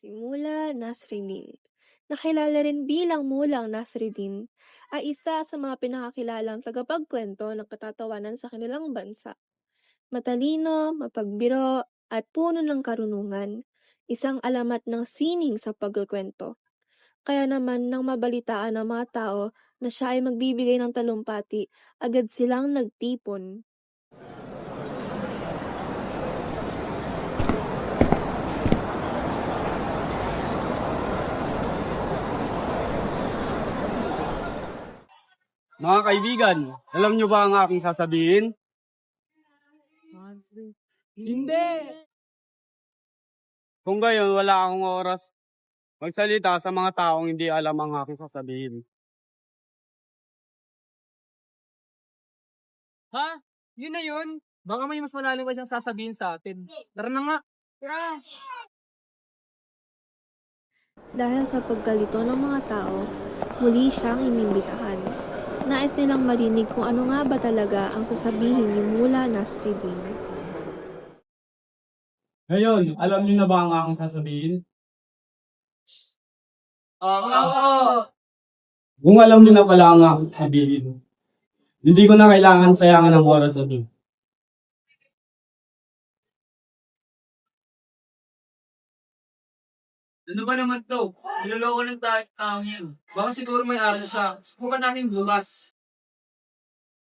Si Mula Nasreddin, na kilala rin bilang Mulang Nasreddin, ay isa sa mga pinakakilalang tagapagkwento ng katatawanan sa kanilang bansa. Matalino, mapagbiro, at puno ng karunungan, isang alamat ng sining sa pagkukwento. Kaya naman nang mabalitaan ng mga tao na siya ay magbibigay ng talumpati, agad silang nagtipon. Mga kaibigan, alam nyo ba ang aking sasabihin? Hindi! Kung gayon, wala akong oras magsalita sa mga taong hindi alam ang aking sasabihin. Ha? Yun na yun? Baka may mas malalim pa siyang sasabihin sa atin. Tara na nga! Tara! Dahil sa pagkalito ng mga tao, muli siyang inimbitahan. Nais nilang marinig kung ano nga ba talaga ang sasabihin ni Mula Nasreddin. Ngayon, alam nyo na ba ang aking sasabihin? Oo! Kung alam nyo na pala ang aking sasabihin, hindi ko na kailangan sayangan ng oras na ito. Ano ba naman to? Niloloko ng taong yan. Baka siguro may araw siya. Subukan natin bukas.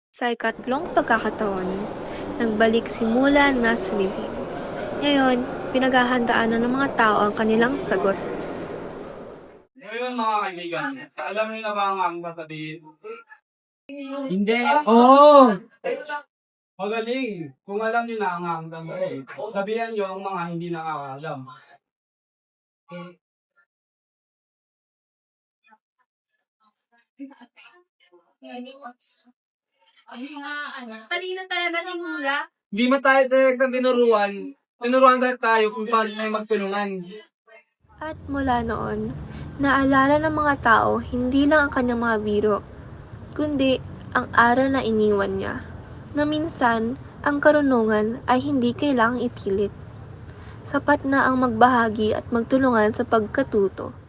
Sa ikatlong pagkakataon, nagbalik si Mula Nasreddin. Ngayon, pinaghahandaan na ng mga tao ang kanilang sagot. Ngayon mga kaibigan, alam nyo na ba ang aking sasabihin? Hindi. Oo! Magaling! Kung alam nyo na ang aking sasabihin, sabihan nyo ang mga hindi nakakaalam. Talino talaga ni Mula. Hindi mo tayo direktang tinuruan. Tinuruan tayo kung paano tayo magtulungan. At mula noon, naalala ng mga tao hindi lang ang kanyang mga biro, kundi ang aral na iniwan niya, na minsan ang karunungan ay hindi kailangang ipilit. Sapat na ang magbahagi at magtulungan sa pagkatuto.